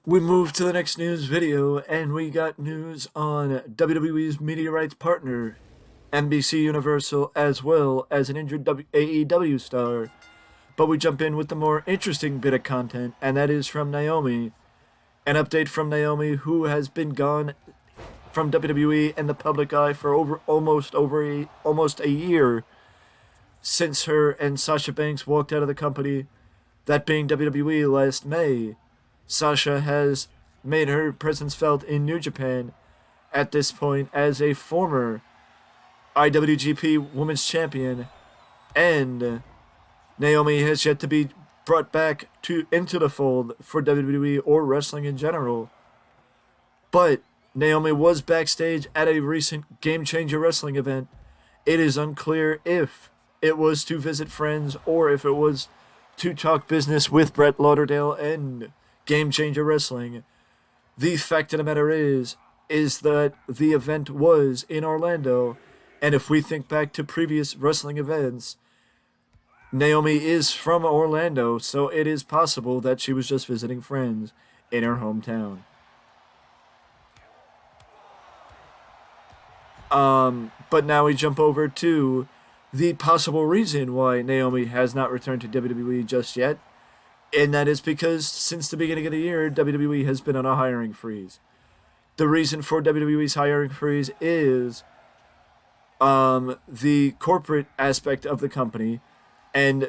We move to the next news video, and we got news on WWE's media rights partner, NBC Universal, as well as an injured AEW star. But we jump in with the more interesting bit of content, and that is from Naomi. An update from Naomi, who has been gone from WWE and the public eye for almost a year since her and Sasha Banks walked out of the company, that being WWE last May. Sasha has made her presence felt in New Japan at this point as a former IWGP Women's Champion, and Naomi has yet to be brought back into the fold for WWE or wrestling in general. But Naomi was backstage at a recent Game Changer wrestling event. It is unclear if it was to visit friends or if it was to talk business with Brett Lauderdale and Game Changer Wrestling. The fact of the matter is that the event was in Orlando, and if we think back to previous wrestling events, Naomi is from Orlando, so it is possible that she was just visiting friends in her hometown. But now we jump over to the possible reason why Naomi has not returned to WWE just yet, and that is because since the beginning of the year, WWE has been on a hiring freeze. The reason for WWE's hiring freeze is the corporate aspect of the company and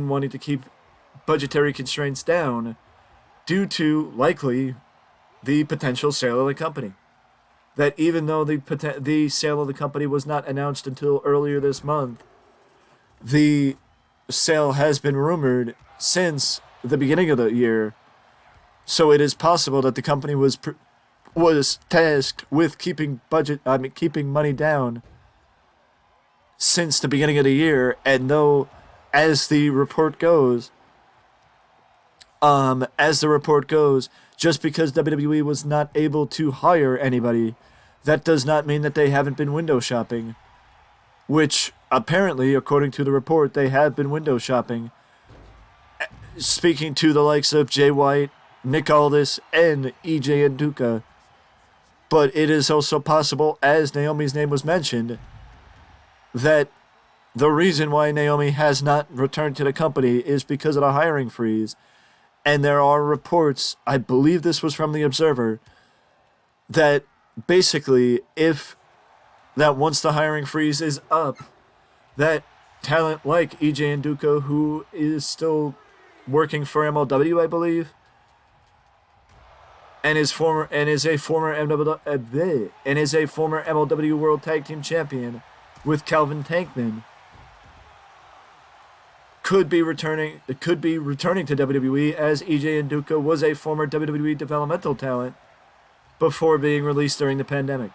wanting to keep budgetary constraints down due to likely the potential sale of the company. That even though the sale of the company was not announced until earlier this month, the sale has been rumored since the beginning of the year. So it is possible that the company was tasked with keeping money down since the beginning of the year. And though, as the report goes, just because WWE was not able to hire anybody, that does not mean that they haven't been window shopping. Which, apparently, according to the report, they have been window shopping. Speaking to the likes of Jay White, Nick Aldis, and EJ Nduka. But it is also possible, as Naomi's name was mentioned, that the reason why Naomi has not returned to the company is because of the hiring freeze. And there are reports, I believe this was from the Observer, that basically once the hiring freeze is up, that talent like EJ Nduka, who is still working for MLW, I believe, and is a former MLW World Tag Team Champion with Calvin Tankman, could be returning to WWE, as EJ Nduka was a former WWE developmental talent before being released during the pandemic.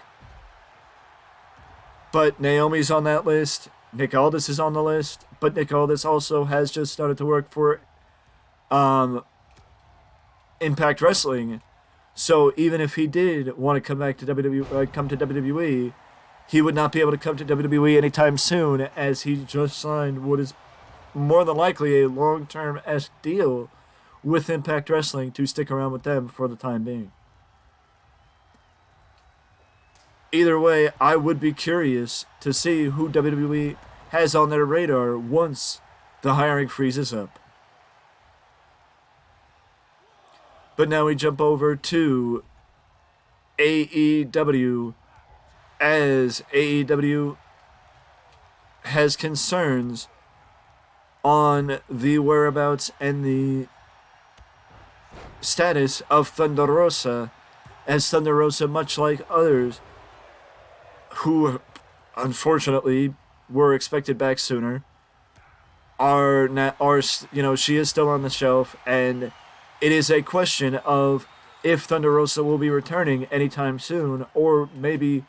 But Naomi's on that list. Nick Aldis is on the list, but Nick Aldis also has just started to work for Impact Wrestling. So even if he did want to come back to WWE, he would not be able to come to WWE anytime soon, as he just signed what is more than likely a long-term-esque deal with Impact Wrestling to stick around with them for the time being. Either way, I would be curious to see who WWE has on their radar once the hiring freeze is up. But now we jump over to AEW, as AEW has concerns on the whereabouts and the status of Thunder Rosa, as Thunder Rosa, much like others who unfortunately were expected back sooner, she is still on the shelf, and it is a question of if Thunder Rosa will be returning anytime soon, or maybe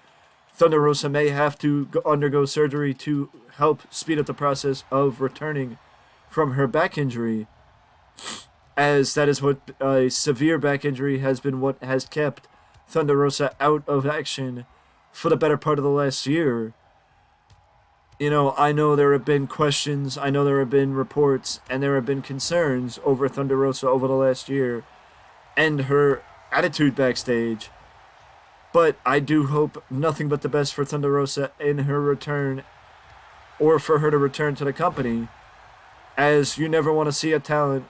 Thunder Rosa may have to undergo surgery to help speed up the process of returning from her back injury, as that is what a severe back injury has been what has kept Thunder Rosa out of action for the better part of the last year. I know there have been questions, I know there have been reports, and there have been concerns over Thunder Rosa over the last year, and her attitude backstage. But I do hope nothing but the best for Thunder Rosa in her return, or for her to return to the company, as you never want to see a talent.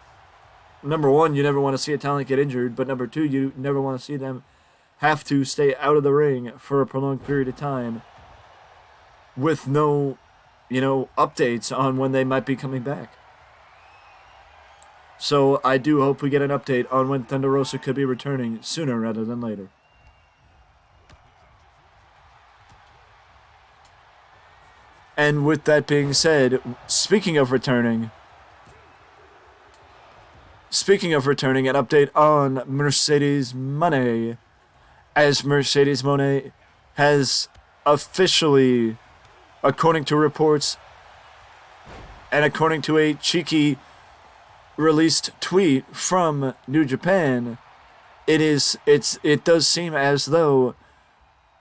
Number one, you never want to see a talent get injured, but number two, you never want to see them have to stay out of the ring for a prolonged period of time with no, updates on when they might be coming back. So I do hope we get an update on when Thunder Rosa could be returning sooner rather than later. And with that being said, speaking of returning, an update on Mercedes Moné, as Mercedes Moné has officially, according to reports and according to a cheeky released tweet from New Japan, it does seem as though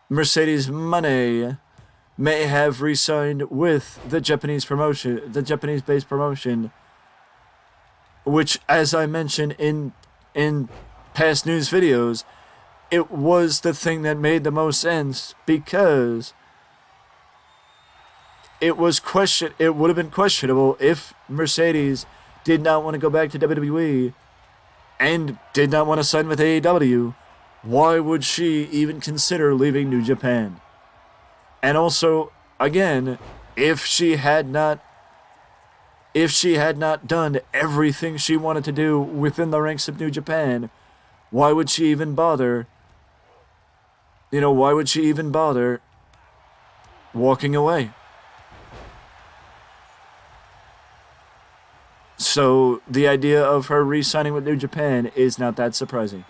Mercedes Moné may have re-signed with the Japanese-based promotion, which, as I mentioned in past news videos, it was the thing that made the most sense, because it would have been questionable if Mercedes did not want to go back to WWE and did not want to sign with AEW. Why would she even consider leaving New Japan? And also, again, if she had not done everything she wanted to do within the ranks of New Japan, why would she even bother? Why would she even bother walking away? So the idea of her re-signing with New Japan is not that surprising.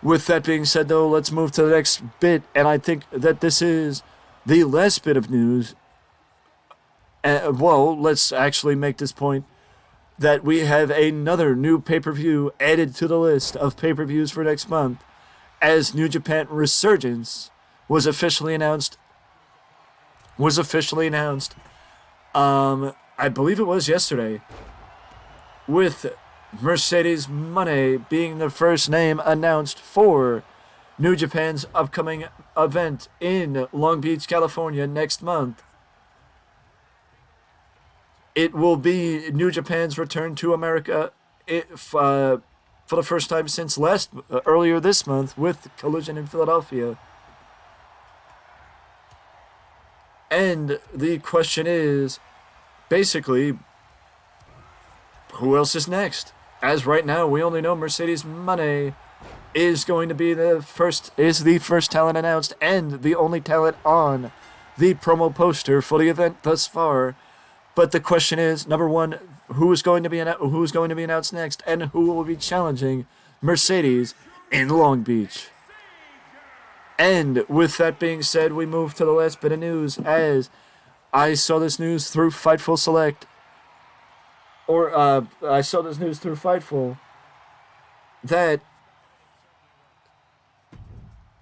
With that being said, though, let's move to the next bit, and I think that this is the last bit of news. Let's actually make this point that we have another new pay-per-view added to the list of pay-per-views for next month, as New Japan Resurgence was officially announced. I believe it was yesterday, with Mercedes Moné being the first name announced for New Japan's upcoming event in Long Beach, California next month. It will be New Japan's return to America for the first time since earlier this month with Collision in Philadelphia. And the question is, basically, who else is next? As right now, we only know Mercedes Moné is going to be the first talent announced and the only talent on the promo poster for the event thus far. But the question is, number one, who is going to be announced next, and who will be challenging Mercedes in Long Beach? And with that being said, we move to the last bit of news, as I saw this news through Fightful Select. I saw this news through Fightful that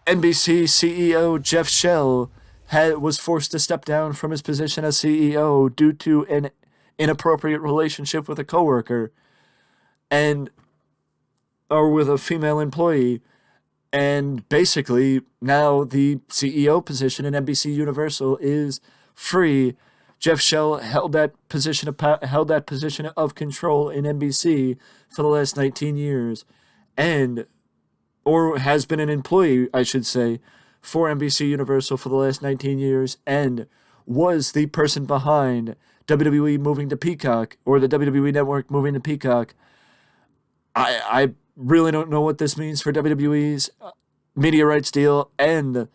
NBC CEO Jeff Shell was forced to step down from his position as CEO due to an inappropriate relationship with a coworker, or with a female employee. And basically, now the CEO position in NBC Universal is free. Jeff Shell held that position of control in NBC for the last 19 years, or has been an employee, I should say, for NBC Universal for the last 19 years, and was the person behind WWE moving to Peacock, or the WWE Network moving to Peacock. I really don't know what this means for WWE's media rights deal, and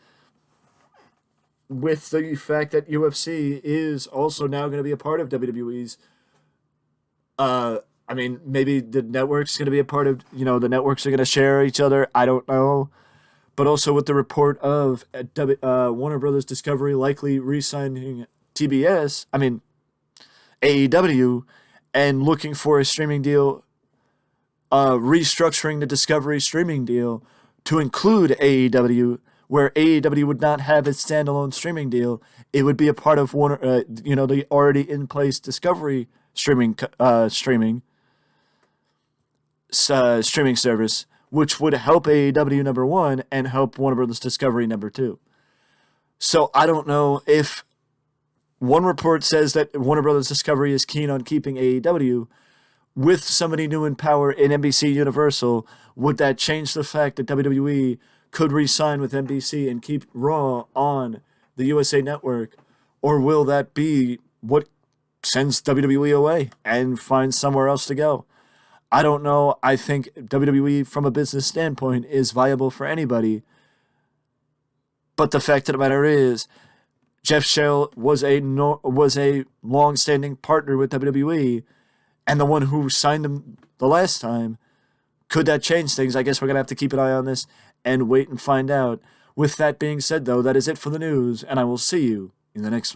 with the fact that UFC is also now going to be a part of WWE's, maybe the network's going to be a part of, the networks are going to share each other. I don't know. But also with the report of Warner Brothers Discovery likely re-signing AEW, and looking for a streaming deal, restructuring the Discovery streaming deal to include AEW, where AEW would not have its standalone streaming deal. It would be a part of Warner, the already in place Discovery streaming. streaming service, which would help AEW number one and help Warner Brothers Discovery number two. So I don't know if one report says that Warner Brothers Discovery is keen on keeping AEW with somebody new in power in NBC Universal. Would that change the fact that WWE could re-sign with NBC and keep Raw on the USA Network? Or will that be what sends WWE away and finds somewhere else to go? I don't know. I think WWE, from a business standpoint, is viable for anybody. But the fact of the matter is, Jeff Shell was a long-standing partner with WWE, and the one who signed him the last time. Could that change things? I guess we're going to have to keep an eye on this and wait and find out. With that being said, though, that is it for the news, and I will see you in the next